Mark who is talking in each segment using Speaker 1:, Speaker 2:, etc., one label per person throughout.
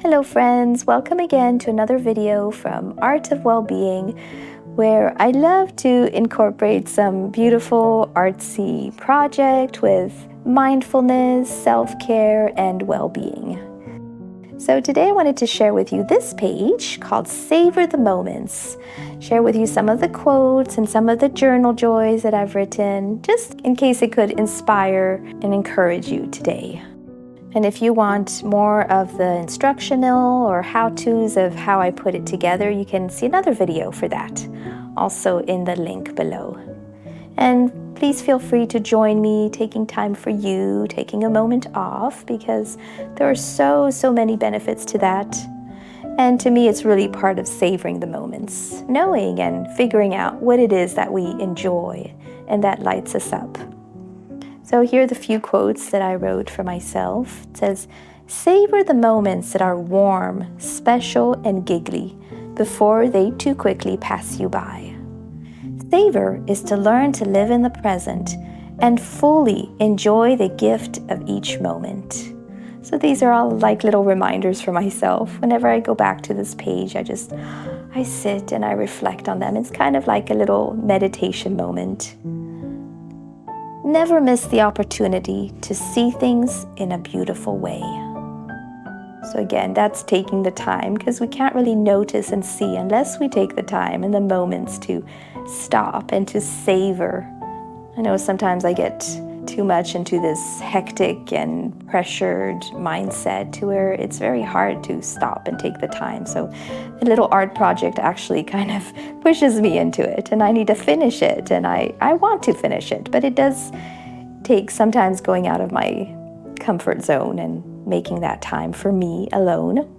Speaker 1: Hello friends, welcome again to another video from Art of Wellbeing, where I love to incorporate some beautiful artsy project with mindfulness, self-care, and well-being. So today I wanted to share with you this page called Savor the Moments. Share with you some of the quotes and some of the journal joys that I've written, just in case it could inspire and encourage you today. And if you want more of the instructional or how-tos of how I put it together, you can see another video for that, also in the link below. And please feel free to join me, taking time for you, taking a moment off, because there are so many benefits to that. And to me, it's really part of savoring the moments, knowing and figuring out what it is that we enjoy and that lights us up. So here are the few quotes that I wrote for myself. It says, savor the moments that are warm, special, and giggly before they too quickly pass you by. Savor is to learn to live in the present and fully enjoy the gift of each moment. So these are all like little reminders for myself. Whenever I go back to this page, I sit and I reflect on them. It's kind of like a little meditation moment. Never miss the opportunity to see things in a beautiful way. So again, that's taking the time, because we can't really notice and see unless we take the time and the moments to stop and to savor. I know sometimes I get too much into this hectic and pressured mindset to where it's very hard to stop and take the time. So a little art project actually kind of pushes me into it, and I need to finish it, and I want to finish it, but it does take sometimes going out of my comfort zone and making that time for me alone.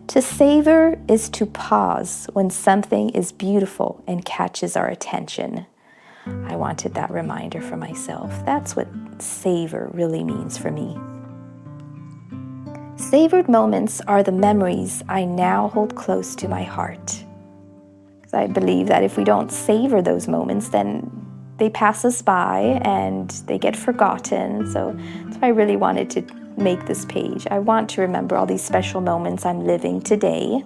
Speaker 1: To savor is to pause when something is beautiful and catches our attention. I wanted that reminder for myself. That's what savor really means for me. Savored moments are the memories I now hold close to my heart. Because I believe that if we don't savor those moments, then they pass us by and they get forgotten. So that's why I really wanted to make this page. I want to remember all these special moments I'm living today.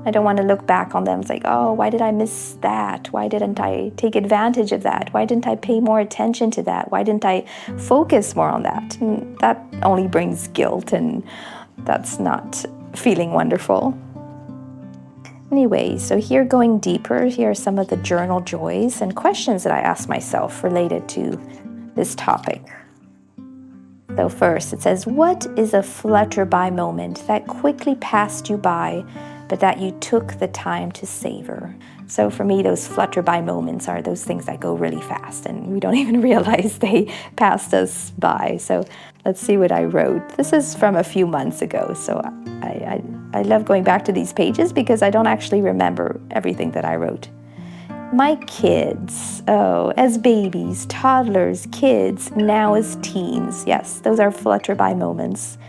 Speaker 1: I don't want to look back on them. It's like, oh, why did I miss that? Why didn't I take advantage of that? Why didn't I pay more attention to that? Why didn't I focus more on that? And that only brings guilt, and that's not feeling wonderful. Anyway, so here going deeper, here are some of the journal joys and questions that I asked myself related to this topic. So first, it says, what is a flutter-by moment that quickly passed you by, but that you took the time to savor? So for me, those flutter-by moments are those things that go really fast and we don't even realize they passed us by. So let's see what I wrote. This is from a few months ago, so I love going back to these pages because I don't actually remember everything that I wrote. My kids, as babies, toddlers, kids, now as teens. Yes, those are flutter-by moments.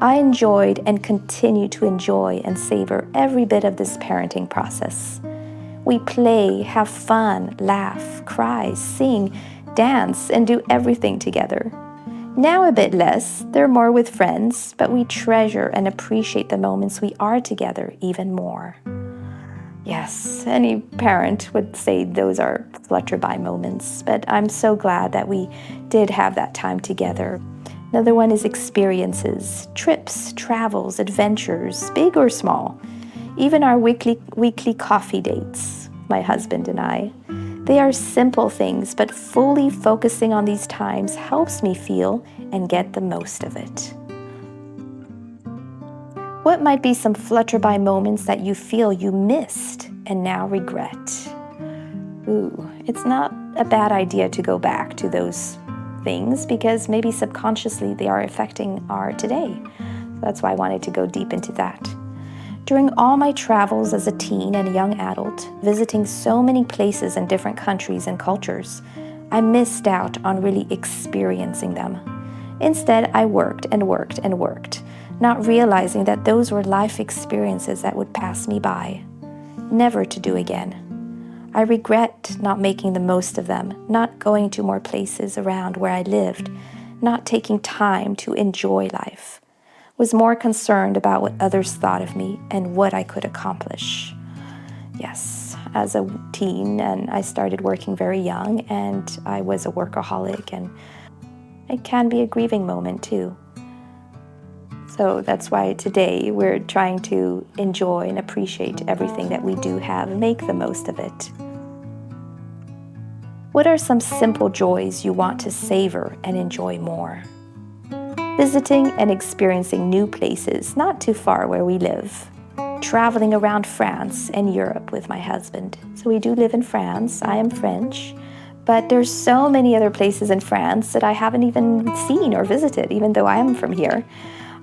Speaker 1: I enjoyed and continue to enjoy and savor every bit of this parenting process. We play, have fun, laugh, cry, sing, dance, and do everything together. Now a bit less, they're more with friends, but we treasure and appreciate the moments we are together even more. Yes, any parent would say those are flutter-by moments, but I'm so glad that we did have that time together. Another one is experiences, trips, travels, adventures, big or small. Even our weekly coffee dates, my husband and I. They are simple things, but fully focusing on these times helps me feel and get the most of it. What might be some flutter-by moments that you feel you missed and now regret? Ooh, it's not a bad idea to go back to those things because maybe subconsciously they are affecting our today. That's why I wanted to go deep into that. During all my travels as a teen and a young adult, visiting so many places in different countries and cultures, I missed out on really experiencing them. Instead, I worked and worked and worked, not realizing that those were life experiences that would pass me by, never to do again. I regret not making the most of them, not going to more places around where I lived, not taking time to enjoy life. was more concerned about what others thought of me and what I could accomplish. Yes, as a teen, and I started working very young, and I was a workaholic, and it can be a grieving moment too. So that's why today we're trying to enjoy and appreciate everything that we do have and make the most of it. What are some simple joys you want to savor and enjoy more? Visiting and experiencing new places not too far where we live. Traveling around France and Europe with my husband. So we do live in France. I am French. But there's so many other places in France that I haven't even seen or visited, even though I am from here.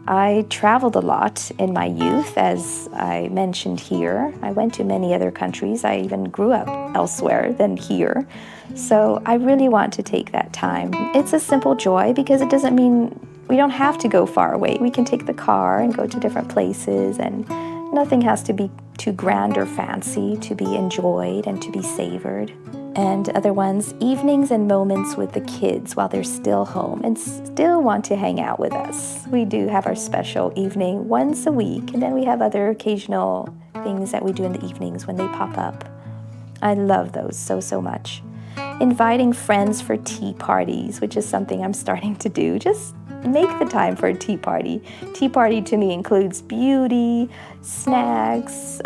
Speaker 1: I traveled a lot in my youth, as I mentioned here. I went to many other countries. I even grew up elsewhere than here. So I really want to take that time. It's a simple joy because it doesn't mean we don't have to go far away. We can take the car and go to different places, and nothing has to be too grand or fancy to be enjoyed and to be savored. And other ones, evenings and moments with the kids while they're still home and still want to hang out with us. We do have our special evening once a week, and then we have other occasional things that we do in the evenings when they pop up. I love those so much. Inviting friends for tea parties, which is something I'm starting to do. Just make the time for a tea party. Tea party to me includes beauty, snacks,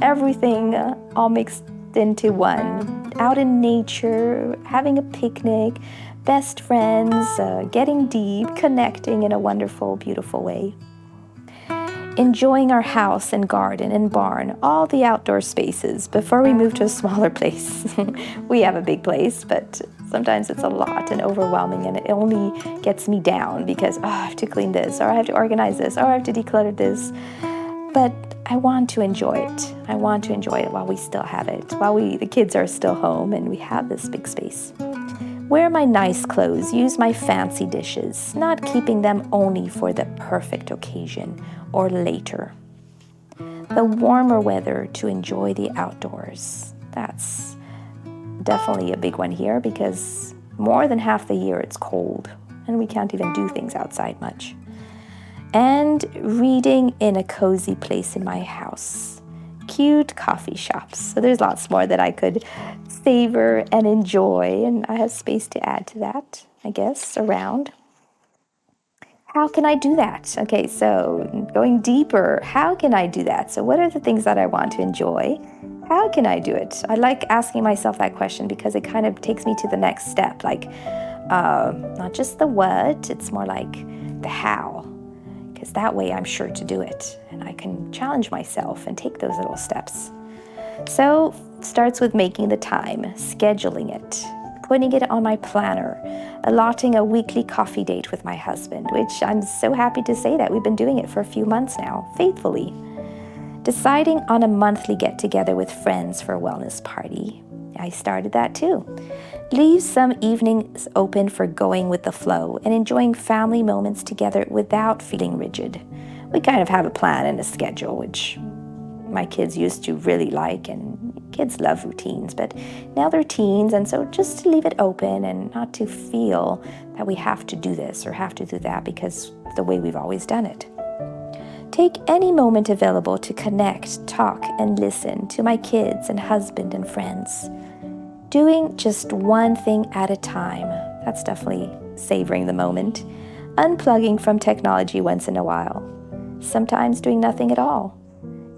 Speaker 1: everything all mixed into one. Out in nature, having a picnic, best friends, getting deep, connecting in a wonderful, beautiful way. Enjoying our house and garden and barn, all the outdoor spaces before we move to a smaller place. We have a big place, but sometimes it's a lot and overwhelming, and it only gets me down because I have to clean this, or I have to organize this, or I have to declutter this. But I want to enjoy it. I want to enjoy it while we still have it, while the kids are still home and we have this big space. Wear my nice clothes, use my fancy dishes, not keeping them only for the perfect occasion or later. The warmer weather to enjoy the outdoors. That's definitely a big one here because more than half the year it's cold and we can't even do things outside much. And reading in a cozy place in my house. Cute coffee shops. So there's lots more that I could savor and enjoy, and I have space to add to that, I guess, around. How can I do that? Okay, so going deeper, how can I do that? So what are the things that I want to enjoy? How can I do it? I like asking myself that question because it kind of takes me to the next step, like not just the what, it's more like the how. Because that way I'm sure to do it and I can challenge myself and take those little steps. So starts with making the time, scheduling it, putting it on my planner, allotting a weekly coffee date with my husband, which I'm so happy to say that we've been doing it for a few months now, faithfully. Deciding on a monthly get-together with friends for a wellness party. I started that too. Leave some evenings open for going with the flow and enjoying family moments together without feeling rigid. We kind of have a plan and a schedule, which my kids used to really like, and kids love routines, but now they're teens, and so just to leave it open and not to feel that we have to do this or have to do that because it's the way we've always done it. Take any moment available to connect, talk, and listen to my kids and husband and friends. Doing just one thing at a time. That's definitely savoring the moment. Unplugging from technology once in a while. Sometimes doing nothing at all.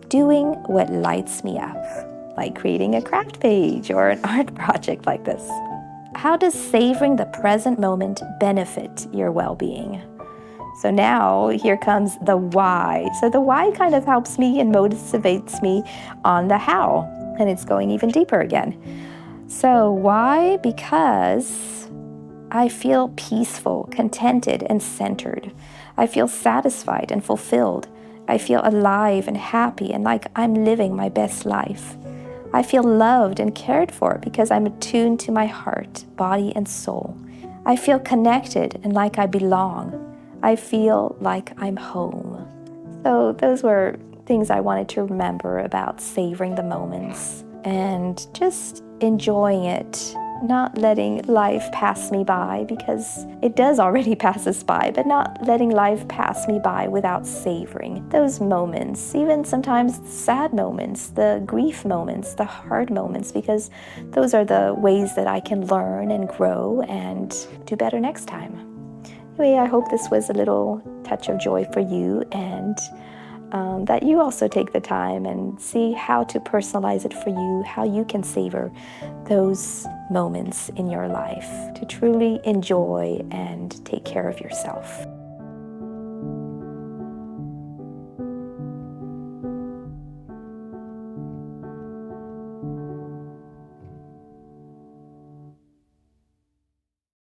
Speaker 1: Doing what lights me up, like creating a craft page or an art project like this. How does savoring the present moment benefit your well-being? So now here comes the why. So the why kind of helps me and motivates me on the how, and it's going even deeper again. So why? Because I feel peaceful, contented, and centered. I feel satisfied and fulfilled. I feel alive and happy and like I'm living my best life. I feel loved and cared for because I'm attuned to my heart, body, and soul. I feel connected and like I belong. I feel like I'm home. So those were things I wanted to remember about savoring the moments and just enjoying it not letting life pass me by, because it does already pass us by, but not letting life pass me by without savoring those moments, even sometimes sad moments, the grief moments, the hard moments, because those are the ways that I can learn and grow and do better next time. Anyway, I hope this was a little touch of joy for you, and that you also take the time and see how to personalize it for you, how you can savor those moments in your life to truly enjoy and take care of yourself.